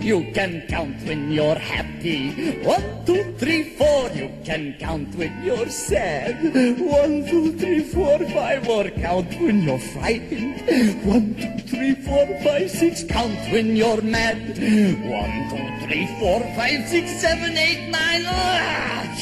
You can count when you're happy. 1, 2, 3, 4. You can count when you're sad. 1, 2, 3, 4, 5. Or count when you're frightened. 1, 2, 3, 4, 5, 6. Count when you're mad. 1, 2, 3, 4, 5, 6, 7, 8, 9.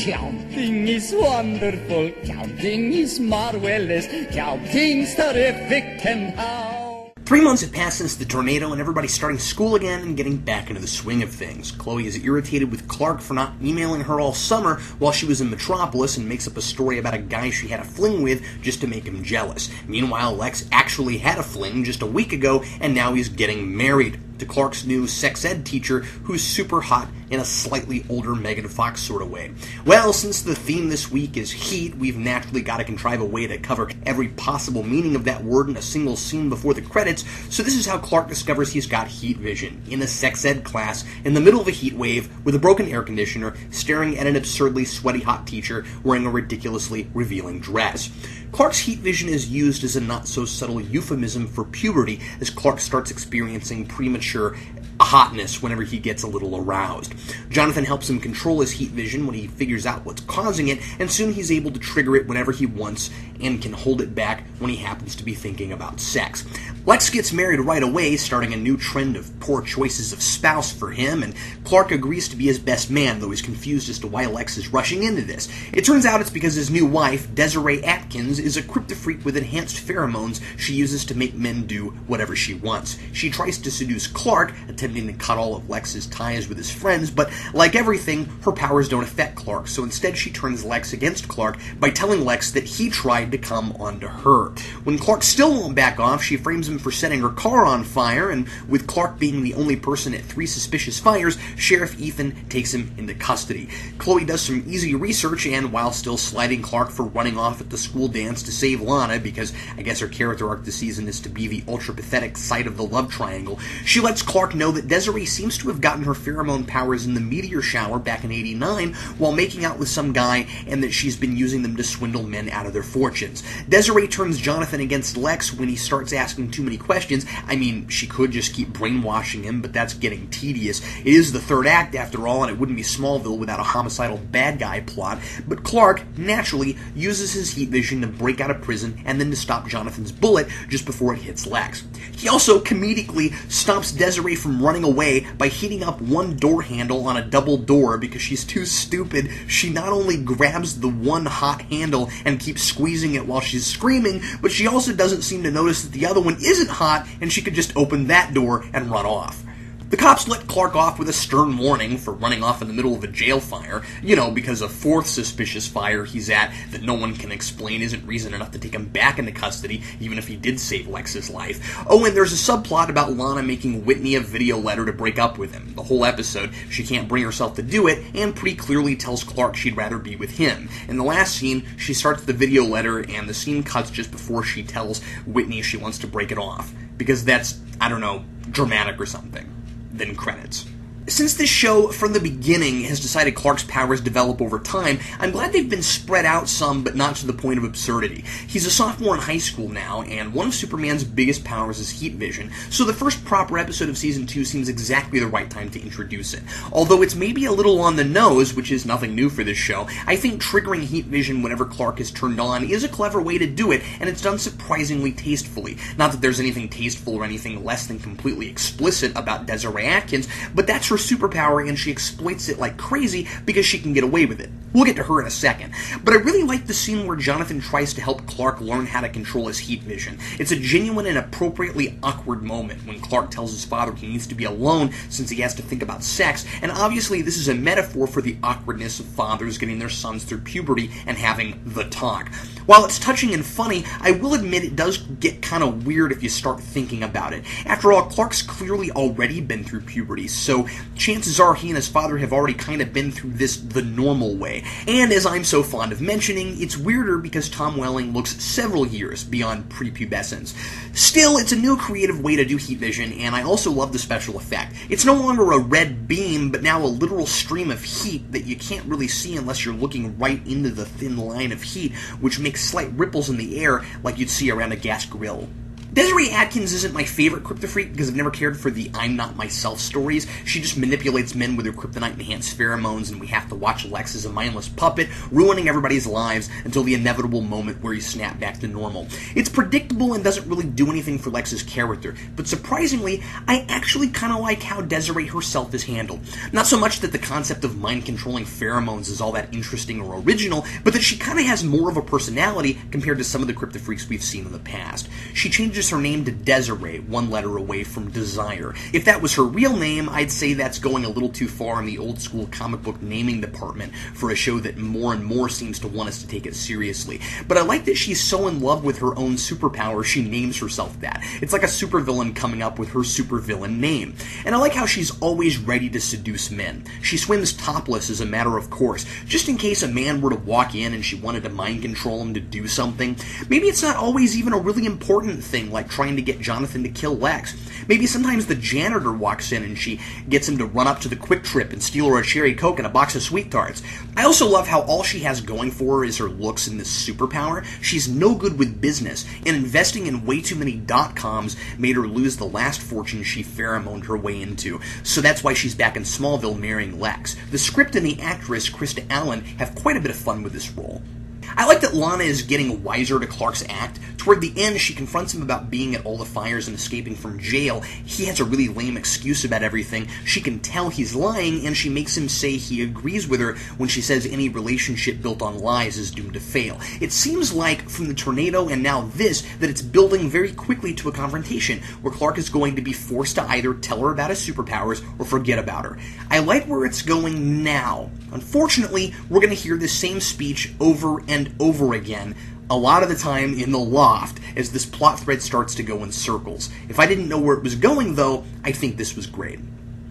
Counting is wonderful. Counting is marvelous. Counting's terrific. And how? 3 months have passed since the tornado, and everybody's starting school again and getting back into the swing of things. Chloe is irritated with Clark for not emailing her all summer while she was in Metropolis and makes up a story about a guy she had a fling with just to make him jealous. Meanwhile, Lex actually had a fling just a week ago, and now he's getting married to Clark's new sex ed teacher, who's super hot in a slightly older Megan Fox sort of way. Well, since the theme this week is heat, we've naturally got to contrive a way to cover every possible meaning of that word in a single scene before the credits, so this is how Clark discovers he's got heat vision, in a sex ed class, in the middle of a heat wave, with a broken air conditioner, staring at an absurdly sweaty hot teacher wearing a ridiculously revealing dress. Clark's heat vision is used as a not-so-subtle euphemism for puberty, as Clark starts experiencing premature hotness whenever he gets a little aroused. Jonathan helps him control his heat vision when he figures out what's causing it, and soon he's able to trigger it whenever he wants and can hold it back when he happens to be thinking about sex. Lex gets married right away, starting a new trend of poor choices of spouse for him, and Clark agrees to be his best man, though he's confused as to why Lex is rushing into this. It turns out it's because his new wife, Desiree Atkins, is a Kryptofreak with enhanced pheromones she uses to make men do whatever she wants. She tries to seduce Clark, attempting to cut all of Lex's ties with his friends, but like everything, her powers don't affect Clark, so instead she turns Lex against Clark by telling Lex that he tried to come onto her. When Clark still won't back off, she frames him for setting her car on fire, and with Clark being the only person at 3 suspicious fires, Sheriff Ethan takes him into custody. Chloe does some easy research, and while still slighting Clark for running off at the school dance to save Lana, because I guess her character arc this season is to be the ultra-pathetic site of the love triangle, she lets Clark know that Desiree seems to have gotten her pheromone powers in the meteor shower back in '89 while making out with some guy, and that she's been using them to swindle men out of their fortunes. Desiree turns Jonathan against Lex when he starts asking too many questions. I mean, she could just keep brainwashing him, but that's getting tedious. It is the 3rd act, after all, and it wouldn't be Smallville without a homicidal bad guy plot, but Clark, naturally, uses his heat vision to break out of prison and then to stop Jonathan's bullet just before it hits Lex. He also comedically stops Desiree from running away by heating up one door handle on a double door because she's too stupid. She not only grabs the one hot handle and keeps squeezing it while she's screaming, but she also doesn't seem to notice that the other one isn't hot and she could just open that door and run off. The cops let Clark off with a stern warning for running off in the middle of a jail fire, because a 4th suspicious fire he's at that no one can explain isn't reason enough to take him back into custody, even if he did save Lex's life. Oh, and there's a subplot about Lana making Whitney a video letter to break up with him. The whole episode, she can't bring herself to do it, and pretty clearly tells Clark she'd rather be with him. In the last scene, she starts the video letter, and the scene cuts just before she tells Whitney she wants to break it off. Because that's, I don't know, dramatic or something. Then credits. Since this show, from the beginning, has decided Clark's powers develop over time, I'm glad they've been spread out some, but not to the point of absurdity. He's a sophomore in high school now, and one of Superman's biggest powers is heat vision, so the first proper episode of Season 2 seems exactly the right time to introduce it. Although it's maybe a little on the nose, which is nothing new for this show, I think triggering heat vision whenever Clark is turned on is a clever way to do it, and it's done surprisingly tastefully. Not that there's anything tasteful or anything less than completely explicit about Desiree Atkins, but that's her superpower, and she exploits it like crazy because she can get away with it. We'll get to her in a second. But I really like the scene where Jonathan tries to help Clark learn how to control his heat vision. It's a genuine and appropriately awkward moment when Clark tells his father he needs to be alone since he has to think about sex, and obviously this is a metaphor for the awkwardness of fathers getting their sons through puberty and having the talk. While it's touching and funny, I will admit it does get kind of weird if you start thinking about it. After all, Clark's clearly already been through puberty, so chances are he and his father have already kind of been through this the normal way. And as I'm so fond of mentioning, it's weirder because Tom Welling looks several years beyond prepubescence. Still, it's a new creative way to do heat vision, and I also love the special effect. It's no longer a red beam, but now a literal stream of heat that you can't really see unless you're looking right into the thin line of heat, which makes slight ripples in the air like you'd see around a gas grill. Desiree Atkins isn't my favorite Kryptofreak because I've never cared for the I'm not myself stories. She just manipulates men with her kryptonite-enhanced pheromones, and we have to watch Lex as a mindless puppet, ruining everybody's lives until the inevitable moment where you snap back to normal. It's predictable and doesn't really do anything for Lex's character, but surprisingly, I actually kind of like how Desiree herself is handled. Not so much that the concept of mind-controlling pheromones is all that interesting or original, but that she kind of has more of a personality compared to some of the Kryptofreaks we've seen in the past. She changes her name to Desiree, one letter away from Desire. If that was her real name, I'd say that's going a little too far in the old-school comic book naming department for a show that more and more seems to want us to take it seriously. But I like that she's so in love with her own superpower, she names herself that. It's like a supervillain coming up with her supervillain name. And I like how she's always ready to seduce men. She swims topless as a matter of course, just in case a man were to walk in and she wanted to mind control him to do something. Maybe it's not always even a really important thing, like trying to get Jonathan to kill Lex. Maybe sometimes the janitor walks in and she gets him to run up to the Quick Trip and steal her a cherry coke and a box of sweet tarts. I also love how all she has going for her is her looks and this superpower. She's no good with business, and investing in way too many .coms made her lose the last fortune she pheromoned her way into. So that's why she's back in Smallville marrying Lex. The script and the actress, Krista Allen, have quite a bit of fun with this role. I like that Lana is getting wiser to Clark's act. Toward the end, she confronts him about being at all the fires and escaping from jail. He has a really lame excuse about everything. She can tell he's lying, and she makes him say he agrees with her when she says any relationship built on lies is doomed to fail. It seems like, from the tornado and now this, that it's building very quickly to a confrontation, where Clark is going to be forced to either tell her about his superpowers or forget about her. I like where it's going now. Unfortunately, we're going to hear this same speech over and over again, a lot of the time in the loft, as this plot thread starts to go in circles. If I didn't know where it was going, though, I think this was great.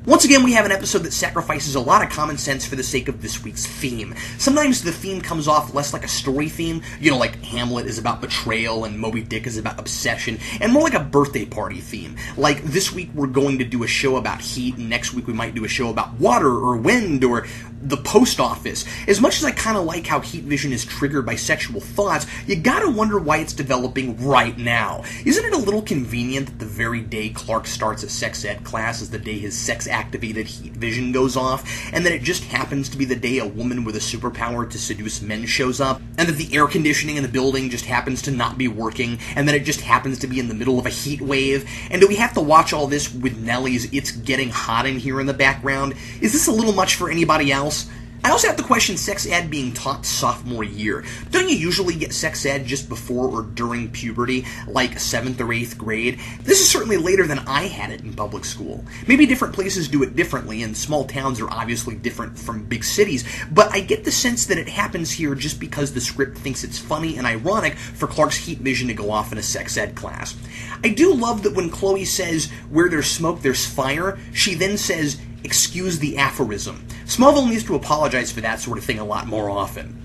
Once again, we have an episode that sacrifices a lot of common sense for the sake of this week's theme. Sometimes the theme comes off less like a story theme, like Hamlet is about betrayal and Moby Dick is about obsession, and more like a birthday party theme. Like, this week we're going to do a show about heat, and next week we might do a show about water or wind or the post office. As much as I kind of like how heat vision is triggered by sexual thoughts, you gotta wonder why it's developing right now. Isn't it a little convenient that the very day Clark starts a sex ed class is the day his sex-activated heat vision goes off, and that it just happens to be the day a woman with a superpower to seduce men shows up, and that the air conditioning in the building just happens to not be working, and that it just happens to be in the middle of a heat wave? And do we have to watch all this with Nellie's "It's Getting Hot in Here" in the background? Is this a little much for anybody else? I also have to question sex ed being taught sophomore year. Don't you usually get sex ed just before or during puberty, like 7th or 8th grade? This is certainly later than I had it in public school. Maybe different places do it differently, and small towns are obviously different from big cities, but I get the sense that it happens here just because the script thinks it's funny and ironic for Clark's heat vision to go off in a sex ed class. I do love that when Chloe says, "Where there's smoke, there's fire," she then says, "Excuse the aphorism." Smallville needs to apologize for that sort of thing a lot more often.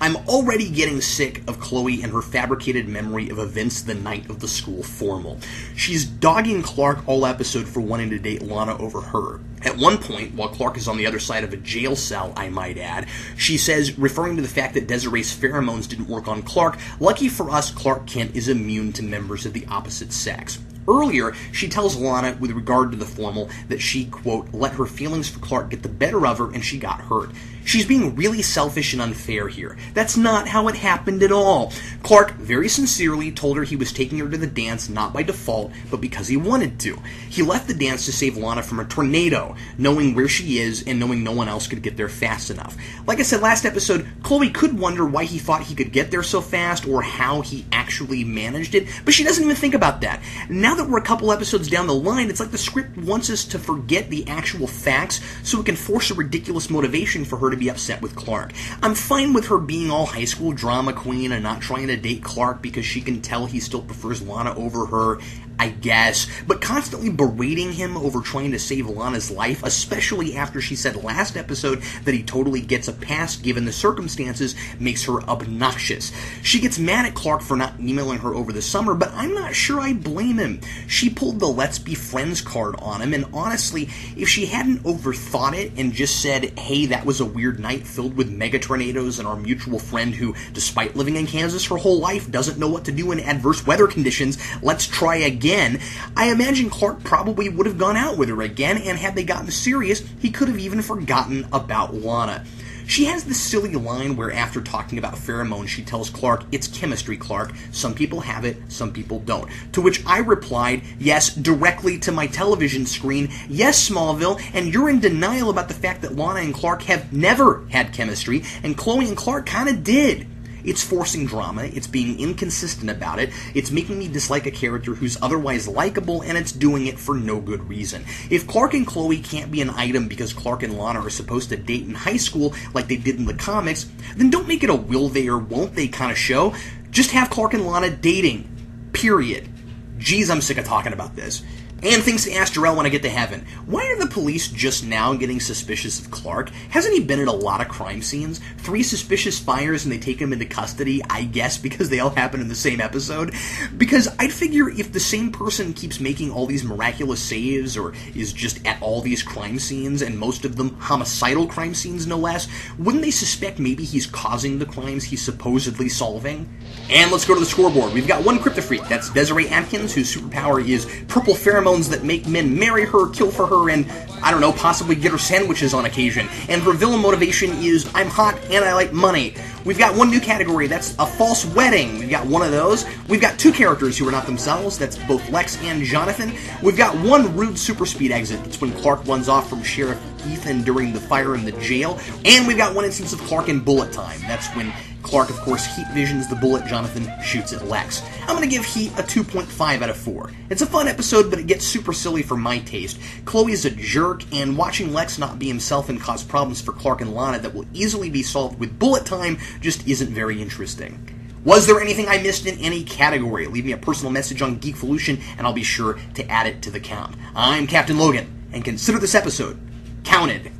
I'm already getting sick of Chloe and her fabricated memory of events the night of the school formal. She's dogging Clark all episode for wanting to date Lana over her. At one point, while Clark is on the other side of a jail cell, I might add, she says, referring to the fact that Desiree's pheromones didn't work on Clark, "Lucky for us, Clark Kent is immune to members of the opposite sex." Earlier, she tells Lana, with regard to the formal, that she, quote, "let her feelings for Clark get the better of her and she got hurt." She's being really selfish and unfair here. That's not how it happened at all. Clark very sincerely told her he was taking her to the dance not by default, but because he wanted to. He left the dance to save Lana from a tornado, knowing where she is and knowing no one else could get there fast enough. Like I said last episode, Chloe could wonder why he thought he could get there so fast or how he actually managed it, but she doesn't even think about that. Now that we're a couple episodes down the line, it's like the script wants us to forget the actual facts so it can force a ridiculous motivation for her to be upset with Clark. I'm fine with her being all high school drama queen and not trying to date Clark because she can tell he still prefers Lana over her. I guess, but constantly berating him over trying to save Lana's life, especially after she said last episode that he totally gets a pass given the circumstances, makes her obnoxious. She gets mad at Clark for not emailing her over the summer, but I'm not sure I blame him. She pulled the let's be friends card on him, and honestly, if she hadn't overthought it and just said, hey, that was a weird night filled with mega tornadoes and our mutual friend who, despite living in Kansas her whole life, doesn't know what to do in adverse weather conditions, let's try again, I imagine Clark probably would have gone out with her again, and had they gotten serious, he could have even forgotten about Lana. She has this silly line where after talking about pheromones, she tells Clark, it's chemistry, Clark. Some people have it, some people don't. To which I replied, yes, directly to my television screen, yes, Smallville, and you're in denial about the fact that Lana and Clark have never had chemistry, and Chloe and Clark kind of did. It's forcing drama, it's being inconsistent about it, it's making me dislike a character who's otherwise likable, and it's doing it for no good reason. If Clark and Chloe can't be an item because Clark and Lana are supposed to date in high school like they did in the comics, then don't make it a will they or won't they kind of show. Just have Clark and Lana dating. Period. Geez, I'm sick of talking about this. And things to ask Jarrell when I get to heaven. Why are the police just now getting suspicious of Clark? Hasn't he been at a lot of crime scenes? 3 suspicious fires and they take him into custody, I guess because they all happen in the same episode? Because I'd figure if the same person keeps making all these miraculous saves or is just at all these crime scenes, and most of them homicidal crime scenes no less, wouldn't they suspect maybe he's causing the crimes he's supposedly solving? And let's go to the scoreboard. We've got one Kryptofreak. That's Desiree Atkins, whose superpower is purple pheromones that make men marry her, kill for her, and, I don't know, possibly get her sandwiches on occasion. And her villain motivation is, I'm hot and I like money. We've got one new category, that's a false wedding. We've got one of those. We've got 2 characters who are not themselves, that's both Lex and Jonathan. We've got one rude super speed exit, that's when Clark runs off from Sheriff Ethan during the fire in the jail. And we've got one instance of Clark in bullet time, that's when Clark, of course, heat visions the bullet Jonathan shoots at Lex. I'm going to give Heat a 2.5 out of 4. It's a fun episode, but it gets super silly for my taste. Chloe is a jerk, and watching Lex not be himself and cause problems for Clark and Lana that will easily be solved with bullet time just isn't very interesting. Was there anything I missed in any category? Leave me a personal message on Geekvolution, and I'll be sure to add it to the count. I'm Captain Logan, and consider this episode counted.